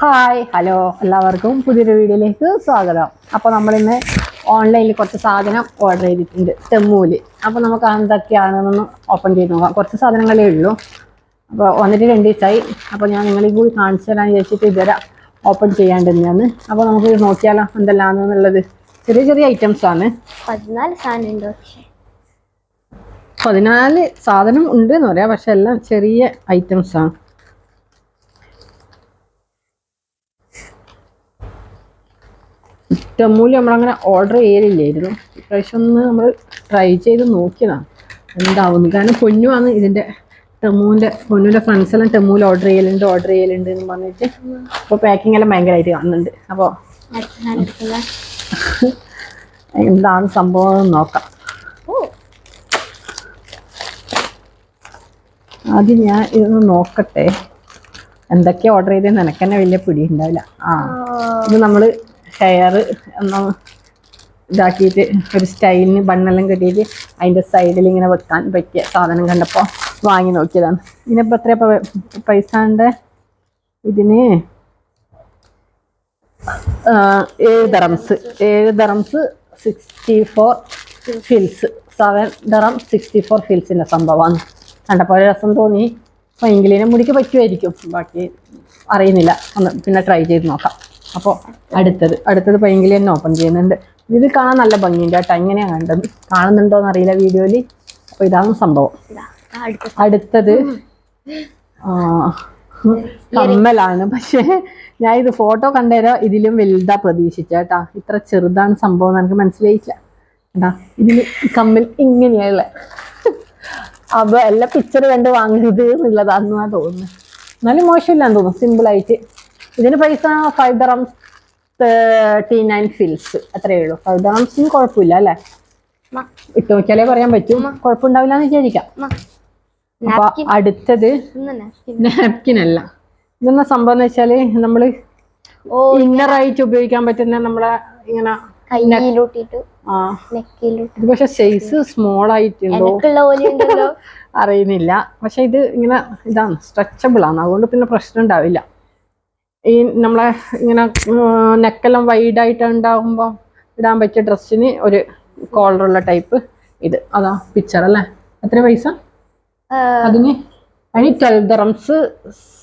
Hi hello എല്ലാവർക്കും പുതിയൊരു വീഡിയോയിലേക്ക് സ്വാഗതം. അപ്പോൾ നമ്മളിന്ന് ഓൺലൈനിൽ കുറച്ച് സാധനം ഓർഡർ ചെയ്തിട്ടുണ്ട് ടെമ്മൂല്. അപ്പോൾ നമുക്ക് എന്തൊക്കെയാണെന്നൊന്ന് ഓപ്പൺ ചെയ്ത് നോക്കാം. കുറച്ച് സാധനങ്ങളേ ഉള്ളൂ. അപ്പോൾ വന്നിട്ട് 2 ദിവസമായി. അപ്പോൾ ഞാൻ നിങ്ങളെ കൂടി കാണിച്ചു തരാൻ വിചാരിച്ചിട്ട് ഇതുവരെ ഓപ്പൺ ചെയ്യാണ്ടിരുന്നതാണ്. അപ്പോൾ നമുക്ക് നോക്കിയാലോ എന്തെല്ലാമെന്നുള്ളത്. ചെറിയ ചെറിയ ഐറ്റംസ് ആണ്. 14 സാധനം ഉണ്ട് എന്ന് പറയാം, പക്ഷെ എല്ലാം ചെറിയ ഐറ്റംസ് ആണ്. ടെമ്മൂല് നമ്മളങ്ങനെ ഓർഡർ ചെയ്യലില്ലായിരുന്നു. ഇപ്രാവശ്യം ഒന്ന് നമ്മൾ ട്രൈ ചെയ്ത് നോക്കിയതാണ് എന്താവുന്നു. കാരണം പൊന്നുമാണ് ഇതിൻ്റെ പൊന്നുവിൻ്റെ ഫ്രണ്ട്സ് എല്ലാം ടെമ്മൂല് ഓർഡർ ചെയ്യലുണ്ട് എന്ന് പറഞ്ഞിട്ട് അപ്പോൾ പാക്കിംഗ് എല്ലാം ഭയങ്കരമായിട്ട് കാണുന്നുണ്ട്. അപ്പോൾ എന്താണ് സംഭവം എന്ന് നോക്കാം. ആദ്യം ഞാൻ ഇതൊന്ന് നോക്കട്ടെ, എന്തൊക്കെയാണ് ഓർഡർ ചെയ്തതെന്ന് എനിക്ക് തന്നെ വലിയ പിടി ഉണ്ടാവില്ല. ഇത് നമ്മൾ ഹെയർ ഒന്ന് ഇതാക്കിയിട്ട് ഒരു സ്റ്റൈലിന് ബണ്ണെല്ലാം കെട്ടിയിട്ട് അതിൻ്റെ സൈഡിൽ ഇങ്ങനെ വെക്കാൻ പറ്റിയ സാധനം കണ്ടപ്പോൾ വാങ്ങി നോക്കിയതാണ്. ഇതിനിപ്പോൾ എത്രയപ്പോൾ പൈസ ഉണ്ട്? ഇതിന് 7 ദറംസ് 64 ഫിൽസ്. 7 ദറം 64 ഫിൽസിൻ്റെ സംഭവമാണ്. കണ്ടപ്പോൾ രസം തോന്നി. അപ്പോൾ എങ്കിലിനെ മുടിക്ക് പറ്റുമായിരിക്കും, ബാക്കി അറിയുന്നില്ല. ഒന്ന് പിന്നെ ട്രൈ ചെയ്ത് നോക്കാം. അപ്പോൾ അടുത്തത് പൈങ്കിളി തന്നെ ഓപ്പൺ ചെയ്യുന്നുണ്ട്. ഇത് കാണാൻ നല്ല ഭംഗിയുണ്ട് കേട്ടോ. എങ്ങനെയാണ് കണ്ടത്, കാണുന്നുണ്ടോയെന്ന് അറിയില്ല വീഡിയോയിൽ. അപ്പോൾ ഇതാണ് സംഭവം. അടുത്തത് കമ്മലാണ്. പക്ഷേ ഞാൻ ഇത് ഫോട്ടോ കണ്ടുതരാം, ഇതിലും വലുതാ പ്രതീക്ഷിച്ചേട്ടാ. ഇത്ര ചെറുതാണ് സംഭവം എനിക്ക് മനസ്സിലായില്ല. കേട്ടാ, ഇതിൽ കമ്മൽ ഇങ്ങനെയുള്ള അപ്പോൾ എല്ലാ പിക്ചർ കണ്ട് വാങ്ങരുത് എന്നുള്ളതാണെന്നാണ് തോന്നുന്നത്. എന്നാലും മോശമില്ലാന്ന് തോന്നുന്നു, സിമ്പിളായിട്ട്. ഇതിന് പൈസ 5 ദറംസ് 39 ഫിൽസ് അത്രയേ ഉള്ളൂ. 5 ദറംസിന് കുഴപ്പമില്ല അല്ലേ? ഇട്ട് നോക്കിയാലേ പറയാൻ പറ്റും, കുഴപ്പമുണ്ടാവില്ല എന്ന് വിചാരിക്കാം. അപ്പൊ അടുത്തത് നാപ്കിൻ അല്ല. ഇതെന്നാ സംഭവം എന്ന് വെച്ചാല് നമ്മള് ഇന്നറായിട്ട് ഉപയോഗിക്കാൻ പറ്റുന്ന നമ്മളെ ഇങ്ങനെ ഇത് പക്ഷെ സൈസ് സ്മോൾ ആയിട്ടുണ്ടോ അറിയുന്നില്ല. പക്ഷെ ഇത് ഇങ്ങനെ ഇതാണ്, സ്ട്രെച്ചബിൾ ആണ്, അതുകൊണ്ട് പിന്നെ പ്രശ്നം ഉണ്ടാവില്ല. ഈ നമ്മളെ ഇങ്ങനെ നെക്കെല്ലാം വൈഡായിട്ട് ഉണ്ടാകുമ്പോൾ ഇടാൻ പറ്റിയ ഡ്രസ്സിന് ഒരു കോളറുള്ള ടൈപ്പ് ഇത്. അതാ പിക്ചർ അല്ലേ? എത്ര പൈസ അതിന്? 12 ദറംസ്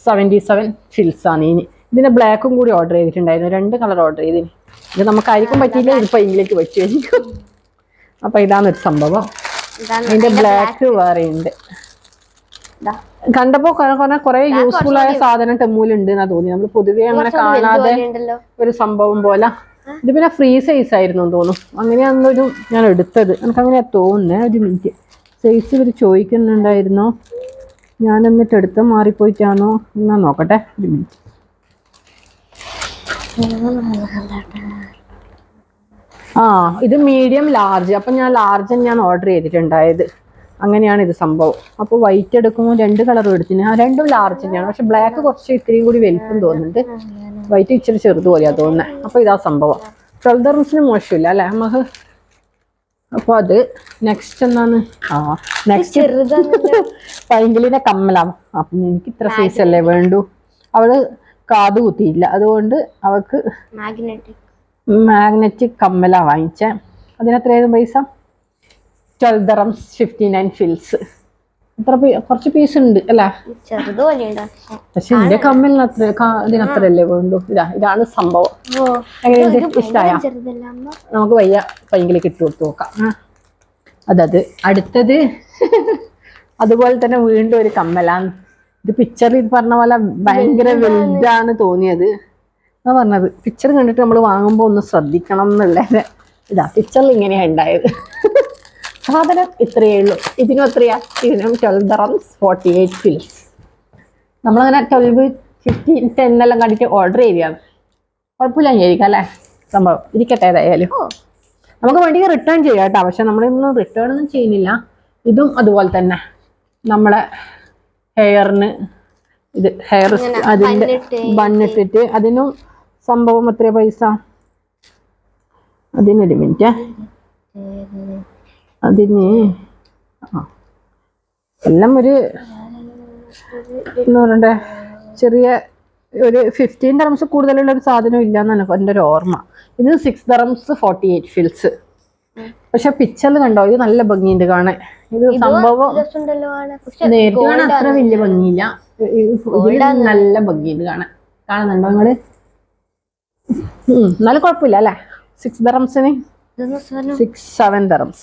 77 ഫിൽസ് ആണ്. ഇതിന് ബ്ലാക്കും കൂടി ഓർഡർ ചെയ്തിട്ടുണ്ടായിരുന്നു, 2 കളർ ഓർഡർ ചെയ്തിന്. ഇത് നമുക്കായിരിക്കും പറ്റിയില്ല, ഇതിപ്പോൾ ഇതിലേക്ക് പറ്റുമായിരിക്കും. അപ്പം ഇതാണൊരു സംഭവം. അതിൻ്റെ ബ്ലാക്ക് വേറെ ഉണ്ട്. കണ്ടപ്പോൾ കുറെ യൂസ്ഫുൾ ആയ സാധനം ടെമ്മൂലുണ്ട് എന്നാ തോന്നി. നമ്മൾ പൊതുവേ അങ്ങനെ കാണാതെ ഒരു സംഭവം പോലെ. ഇത് പിന്നെ ഫ്രീ സൈസ് ആയിരുന്നു തോന്നുന്നു, അങ്ങനെയാണെന്നൊരു ഞാൻ എടുത്തത്. എനിക്കങ്ങനെയാ തോന്നുന്നത്. ഒരു മിനിറ്റ്, സൈസ് ഇവർ ചോദിക്കുന്നുണ്ടായിരുന്നോ? ഞാൻ എന്നിട്ട് എടുത്ത് മാറിപ്പോയിട്ടാണോ എന്നാ നോക്കട്ടെ, ഒരു മിനിറ്റ്. ഇത് മീഡിയം ലാർജ്. അപ്പം ഞാൻ ലാർജ് ഞാൻ ഓർഡർ ചെയ്തിട്ടുണ്ടായത്. അങ്ങനെയാണ് ഇത് സംഭവം. അപ്പോൾ വൈറ്റ് എടുക്കുമ്പോൾ 2 കളറും എടുത്തിന്. 2ഉം ലാർജ് തന്നെയാണ്, പക്ഷെ ബ്ലാക്ക് കുറച്ച് ഇത്രയും കൂടി വലിപ്പം തോന്നുന്നുണ്ട്. വൈറ്റ് ഇച്ചിരി ചെറുത് പോലെയാണ് തോന്നുന്നത്. അപ്പോൾ ഇതാ സംഭവം. 12 ദറംസിന് മോശമില്ല അല്ലേ നമുക്ക്? അപ്പോൾ അത് നെക്സ്റ്റ് എന്താണ്? നെക്സ്റ്റ് പൈങ്കിളിന്റെ കമ്മലാണ്. അപ്പം എനിക്ക് ഇത്ര സൈസ് അല്ലേ വേണ്ടു. അവള് കാത് കുത്തിയില്ല, അതുകൊണ്ട് അവൾക്ക് മാഗ്നറ്റിക് കമ്മല വാങ്ങിച്ചേ. അതിനെത്രയായിരുന്നു പൈസ? 12 ദറംസ് 59 ഫിൽസ്. കുറച്ച് പീസ് ഉണ്ട് അല്ലേ? പക്ഷെ എന്റെ കമ്മലിന് ഇതിനത്രല്ലേ വേണ്ടു. ഇതാണ് സംഭവം. എങ്ങനെയുണ്ട്? ഇഷ്ടമായ? നമുക്ക് വയ്യ പൈങ്കിലേക്ക് ഇട്ട് കൊടുത്ത് നോക്കാം. അടുത്തത് അതുപോലെ തന്നെ വീണ്ടും ഒരു കമ്മലാണ്. ഇത് പിക്ചറിൽ ഇത് പറഞ്ഞ പോലെ ഭയങ്കര വലുതാണ് തോന്നിയത്. എന്നാ പറഞ്ഞത്, പിക്ചർ കണ്ടിട്ട് നമ്മൾ വാങ്ങുമ്പോൾ ഒന്ന് ശ്രദ്ധിക്കണം എന്നുള്ളത്. പിക്ചറിൽ ഇങ്ങനെയാണ് ഉണ്ടായത്. സാധനം ഇത്രയേ ഉള്ളൂ. ഇതിനും എത്രയാ? ഇതിനും 12 ദറംസ് 48 ഫിൽസ്. നമ്മളങ്ങനെ 12, 15, 10 എല്ലാം കണ്ടിട്ട് ഓർഡർ ചെയ്യുകയാണ്. കുഴപ്പമില്ല വിചാരിക്കാം അല്ലേ? സംഭവം ഇരിക്കട്ടെ. ഏതായാലും നമുക്ക് വേണ്ടി റിട്ടേൺ ചെയ്യാം കേട്ടോ. പക്ഷെ നമ്മളിതൊന്നും റിട്ടേൺ ഒന്നും ചെയ്യുന്നില്ല. ഇതും അതുപോലെ തന്നെ നമ്മളെ ഹെയറിന് ഇത് ഹെയർ അതിൻ്റെ ബണ്ണിട്ടിട്ട് അതിനും സംഭവം എത്ര പൈസ? അതിനൊരു മിനിറ്റ്, അതിന് എല്ലാം ഒരു 200 ചെറിയ ഒരു 15 dirhams കൂടുതലുള്ള ഒരു സാധനം ഇല്ലാന്നാണ് എൻ്റെ ഒരു ഓർമ്മ. ഇത് 6 dirhams 48 fils. പക്ഷെ പിക്ചറിൽ കണ്ടോ ഇത് നല്ല ഭംഗിയുണ്ട് കാണാൻ. ഇത് സംഭവം നേരിട്ട് കാണാൻ അത്ര വലിയ ഭംഗിയില്ല, ഇതിൽ നല്ല ഭംഗിയുണ്ട് കാണാൻ. കാണുന്നുണ്ടോ നിങ്ങള്? നല്ല കുഴപ്പമില്ല അല്ലെ? 6 dirhams 6-7 dirhams.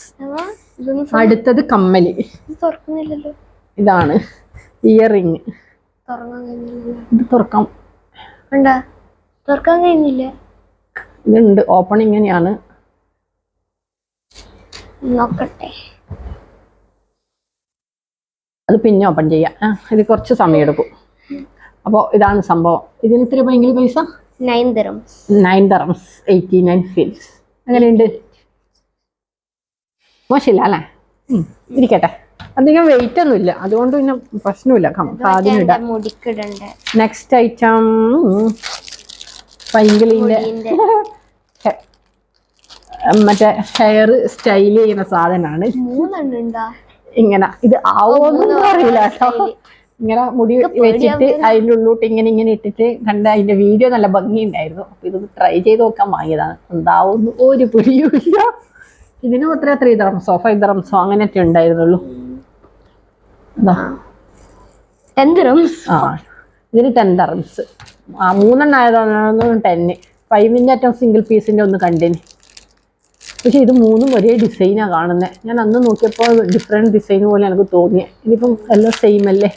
അടുത്തത് കമ്മല്. ഇതാണ് ഇയർ റിങ്. ഇത് തുറക്കാൻ കഴിയുന്നില്ല. ഇതുണ്ട്, ഓപ്പൺ ഇങ്ങനെയാണ്. നോക്കട്ടെ, അത് പിന്നെ ഓപ്പൺ ചെയ്യാം. ഇത് കുറച്ച് സമയം എടുക്കും. അപ്പോൾ ഇതാണ് സംഭവം. ഇതിന് ഇത്ര ഭയങ്കര പൈസ 9 dirhams. 9 dirhams 89 fils. അങ്ങനെയുണ്ട്, മോശമില്ല അല്ലേ? ഇരിക്കട്ടെ, അധികം വെയിറ്റ് ഒന്നും ഇല്ല, അതുകൊണ്ട് പിന്നെ പ്രശ്നമില്ല. കാതിനിടാം. നെക്സ്റ്റ് ഐറ്റം പൈങ്കിളിന്റെ മറ്റേ ഹെയർ സ്റ്റൈൽ ചെയ്യുന്ന സാധനമാണ്. ഇങ്ങനെ ഇത് ആവോന്നും അറിയില്ല കേട്ടോ. ഇങ്ങനെ മുടി വെച്ചിട്ട് അതിൻ്റെ ഉള്ളോട്ട് ഇങ്ങനെ ഇങ്ങനെ ഇട്ടിട്ട് കണ്ട അതിന്റെ വീഡിയോ നല്ല ഭംഗിയുണ്ടായിരുന്നു. അപ്പൊ ഇത് ട്രൈ ചെയ്ത് നോക്കാൻ വാങ്ങിയതാണ്. എന്താവുന്നു ഒരു പിടിയുമില്ല. ഇതിന് മാത്രമേ 3 dirhams 5 dirhams അങ്ങനെയൊക്കെ ഉണ്ടായിരുന്നുള്ളൂ. ഇതിന് 10 dirhams. 3 ആയതാണ് 10. 5-ന്റെ അറ്റം സിംഗിൾ പീസിന്റെ ഒന്ന് കണ്ടിന്. പക്ഷെ ഇത് 3 ഒരേ ഡിസൈനാണ് കാണുന്നത്. ഞാൻ അന്ന് നോക്കിയപ്പോൾ ഡിഫറെന്റ് ഡിസൈൻ പോലെ എനിക്ക് തോന്നിയത്. ഇതിപ്പം എല്ലാം സെയിം അല്ലേ?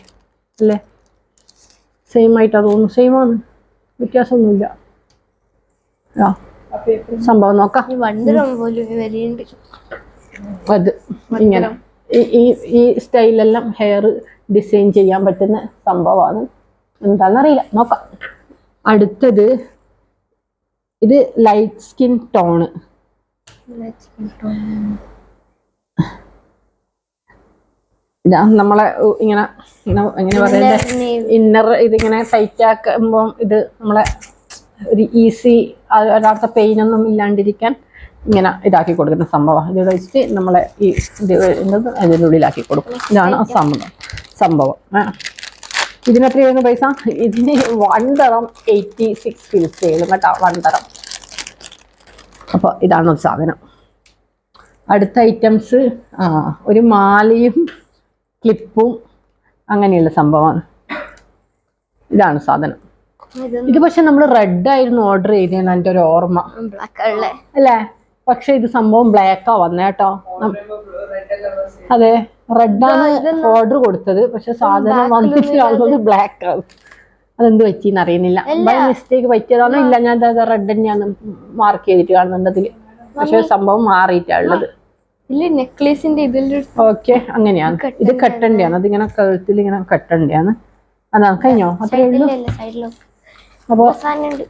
സെയിം ആയിട്ടാണ് തോന്നുന്നു. സെയിം ആണ്, വ്യത്യാസമൊന്നുമില്ല. സംഭവം നോക്കാം. അത് ഇങ്ങനെ ഈ സ്റ്റൈലെല്ലാം ഹെയർ ഡിസൈൻ ചെയ്യാൻ പറ്റുന്ന സംഭവമാണ്. എന്താണെന്നറിയില്ല, നോക്കാം. അടുത്തത് ഇത് ലൈറ്റ് സ്കിൻ ടോണ്. ഇതാ നമ്മളെ ഇങ്ങനെ എങ്ങനെ പറയണ്ടേ, ഇന്നർ ഇതിങ്ങനെ ടൈറ്റ് ആക്കുമ്പോൾ ഇത് നമ്മളെ ഒരു ഈസി ഒരാളുടെ പെയിനൊന്നും ഇല്ലാണ്ടിരിക്കാൻ ഇങ്ങനെ ഇതാക്കി കൊടുക്കുന്ന സംഭവം. ഇത് വെച്ചിട്ട് നമ്മളെ ഈ ഇത് അതിൻ്റെ ഉള്ളിലാക്കി കൊടുക്കും. ഇതാണ് ആ സംഭവം. ഇതിനെത്രയായിരുന്നു പൈസ? ഇതിന് 1 dirham 86 fils ചെയ്യും കേട്ടോ. 1 dirham. അപ്പോൾ ഇതാണ് ഒരു സാധനം. അടുത്ത ഐറ്റംസ് ഒരു മാലയും ക്ലിപ്പും അങ്ങനെയുള്ള സംഭവമാണ്. ഇതാണ് സാധനം. ഇത് പക്ഷെ നമ്മൾ റെഡ് ആയിരുന്നു ഓർഡർ ചെയ്തതെന്ന് എൻ്റെ ഒരു ഓർമ്മ അല്ലേ? പക്ഷെ ഇത് സംഭവം ബ്ലാക്കാ വന്നേ കേട്ടോ. അതെ, റെഡാണ് ഓർഡർ കൊടുത്തത്, പക്ഷെ സാധനം വന്നിട്ട് കാണുന്നത് ബ്ലാക്ക് ആണ്. അതെന്ത് പറ്റിയെന്ന് അറിയുന്നില്ല. ബൈ മിസ്റ്റേക്ക് പറ്റിയതാണോ ഇല്ല, ഞാൻ റെഡ് തന്നെയാണ് മാർക്ക് ചെയ്തിട്ട് കാണുന്നുണ്ട് അതില്. പക്ഷെ സംഭവം മാറിയിട്ടാണുള്ളത്. ഓക്കെ, അങ്ങനെയാണ്. ഇത് കെട്ടണ്ടിയാണ്, അതിങ്ങനെ കഴുത്തിൽ ഇങ്ങനെ കെട്ടണ്ടിയാണ്. അതാണ്. കഴിഞ്ഞോ? അത്രേ ഉള്ളൂ. അപ്പൊ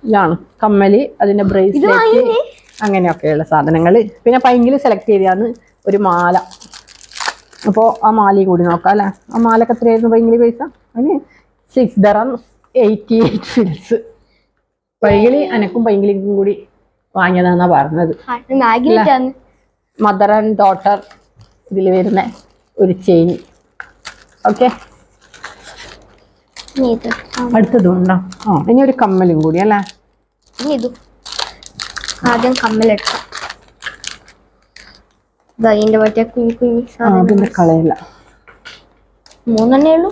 ഇതാണ് കമ്മല്, അതിന്റെ ബ്രേസ്ലെറ്റ്, അങ്ങനെയൊക്കെയുള്ള സാധനങ്ങൾ. പിന്നെ പൈങ്കിളി സെലക്ട് ചെയ്താണ് ഒരു മാല. അപ്പോൾ ആ മാലയും കൂടി നോക്കാം അല്ലേ? ആ മാലക്ക് എത്രയായിരുന്നു പൈങ്കിളി പൈസ? അതിന് 6 dirhams 88 fils. പൈങ്കിളി അനക്കും പൈങ്കിളിക്കും കൂടി വാങ്ങിയതാന്നാ പറഞ്ഞത്. മദർ ആൻഡ് ഡോട്ടർ ഇതിൽ വരുന്ന ഒരു ചെയിൻ. ഓക്കെ, അടുത്തതും ഉണ്ടോ? ഇനി ഒരു കമ്മലും കൂടി അല്ലേ? ആദ്യം കമ്മലെടുക്കാം. അതിന്റെ കളയല്ല. 3 ഉള്ളൂ.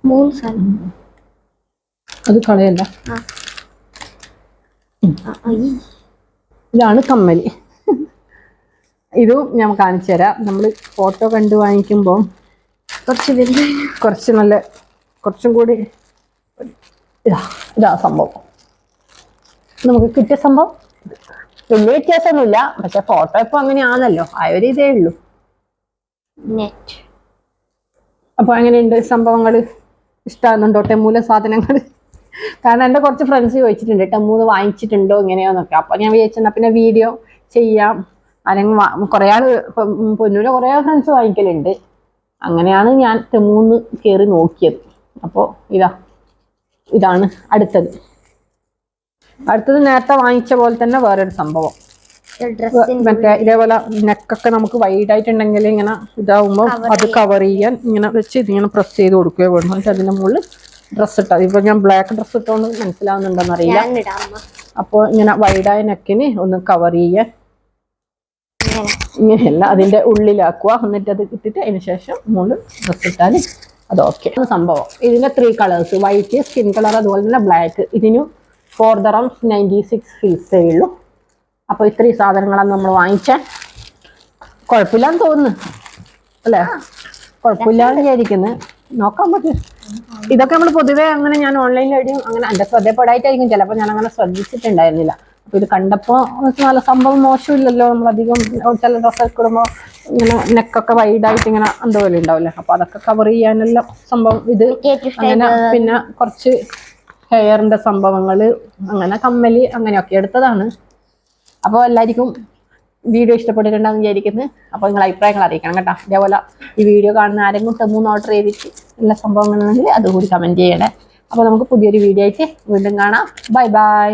3 സാധനം അത് കളയല്ല. ഇതാണ് കമ്മല്. ഇതും ഞാൻ കാണിച്ചു തരാം. നമ്മൾ ഫോട്ടോ കണ്ടു വാങ്ങിക്കുമ്പോൾ കുറച്ചും കൂടി ഇതാ സംഭവം. നമുക്ക് കിട്ടിയ സംഭവം വലിയ വ്യത്യാസമൊന്നുമില്ല, പക്ഷെ ഫോട്ടോ ഇപ്പൊ അങ്ങനെയാണല്ലോ, ആ ഒരു ഇതേ ഉള്ളൂ. അപ്പൊ എങ്ങനെയുണ്ട് സംഭവങ്ങൾ? ഇഷ്ടമാകുന്നുണ്ടോ ടെമ്മൂല സാധനങ്ങൾ? കാരണം എൻ്റെ കുറച്ച് ഫ്രണ്ട്സ് ചോദിച്ചിട്ടുണ്ട് ടെമ്മൂന്ന് വാങ്ങിച്ചിട്ടുണ്ടോ ഇങ്ങനെയാന്നൊക്കെ. അപ്പൊ ഞാൻ വിചാരിച്ചെന്നാ പിന്നെ വീഡിയോ ചെയ്യാം. അല്ലെങ്കിൽ കുറേ ആൾ പൊന്നൂല കുറേ ഫ്രണ്ട്സ് വാങ്ങിക്കലുണ്ട്. അങ്ങനെയാണ് ഞാൻ ടെമ്മൂന്ന് കയറി നോക്കിയത്. അപ്പോൾ ഇതാണ് അടുത്തത്. നേരത്തെ വാങ്ങിച്ച പോലെ തന്നെ വേറൊരു സംഭവം. മറ്റേ ഇതേപോലെ നെക്കൊക്കെ നമുക്ക് വൈഡ് ആയിട്ടുണ്ടെങ്കിൽ ഇങ്ങനെ ഇതാവുമ്പോൾ അത് കവർ ചെയ്യാൻ ഇങ്ങനെ വെച്ച് ഇതിങ്ങനെ പ്രസ് ചെയ്ത് കൊടുക്കുകയോ വേണം. എന്നിട്ട് അതിൻ്റെ മുകളിൽ ഡ്രസ്സ് ഇട്ടത്. ഇപ്പൊ ഞാൻ ബ്ലാക്ക് ഡ്രസ്സ് ഇട്ടോണ്ട് മനസ്സിലാവുന്നുണ്ടോന്ന് അറിയില്ല. ഞാനിടാം അമ്മ. അപ്പോൾ ഇങ്ങനെ വൈഡായ നെക്കിന് ഒന്ന് കവർ ചെയ്യാൻ ഇങ്ങനെ ഇങ്ങനെയല്ല, അതിന്റെ ഉള്ളിലാക്കുക. എന്നിട്ട് അത് ഇട്ടിട്ട് അതിന് ശേഷം 3 ഡ്രസ്സ് ഇട്ടാൽ അത് ഓക്കെ സംഭവം. ഇതിന്റെ 3 കളേഴ്സ്, വൈറ്റ്, സ്കിൻ കളർ, അതുപോലെ തന്നെ ബ്ലാക്ക്. ഇതിന് 4 dirhams 96 ഫീസേ ഉള്ളൂ. അപ്പോൾ ഇത്രയും സാധനങ്ങളാണ് നമ്മൾ വാങ്ങിച്ചാൽ. കുഴപ്പമില്ലാന്ന് തോന്നുന്നു അല്ലേ? കുഴപ്പമില്ലാന്ന് വിചാരിക്കുന്നത്. നോക്കാൻ പറ്റും. ഇതൊക്കെ നമ്മൾ പൊതുവേ അങ്ങനെ ഞാൻ ഓൺലൈനിലടിയും അങ്ങനെ എൻ്റെ ശ്രദ്ധപ്പെടായിട്ടായിരിക്കും ചിലപ്പോൾ ഞാൻ അങ്ങനെ ശ്രദ്ധിച്ചിട്ടുണ്ടായിരുന്നില്ല. അപ്പോൾ ഇത് കണ്ടപ്പോൾ നല്ല സംഭവം മോശമില്ലല്ലോ. നമ്മളധികം ചില ഡ്രസ്സൊക്കെ ഇടുമ്പോൾ ഇങ്ങനെ നെക്കൊക്കെ വൈഡായിട്ട് ഇങ്ങനെ എന്തോപോലെ ഉണ്ടാവില്ലേ, അപ്പോൾ അതൊക്കെ കവർ ചെയ്യാനെല്ലാം സംഭവം ഇത് അങ്ങനെ. പിന്നെ കുറച്ച് ഹെയറിൻ്റെ സംഭവങ്ങൾ, അങ്ങനെ കമ്മല്, അങ്ങനെയൊക്കെ എടുത്തതാണ്. അപ്പോൾ എല്ലാവർക്കും വീഡിയോ ഇഷ്ടപ്പെട്ടിട്ടുണ്ടെന്ന് വിചാരിക്കുന്നത്. അപ്പോൾ നിങ്ങൾ അഭിപ്രായങ്ങൾ അറിയിക്കണം കേട്ടോ. ഇതേപോലെ ഈ വീഡിയോ കാണുന്ന ആരെങ്കിലും ടെമ്മൂന്ന് ഓർഡർ ചെയ്തിട്ട് എല്ലാ സംഭവങ്ങളുണ്ടെങ്കിൽ അതുകൂടി കമൻറ്റ് ചെയ്യണേ. അപ്പോൾ നമുക്ക് പുതിയൊരു വീഡിയോ ആയിട്ട് വീണ്ടും കാണാം. Bye bye.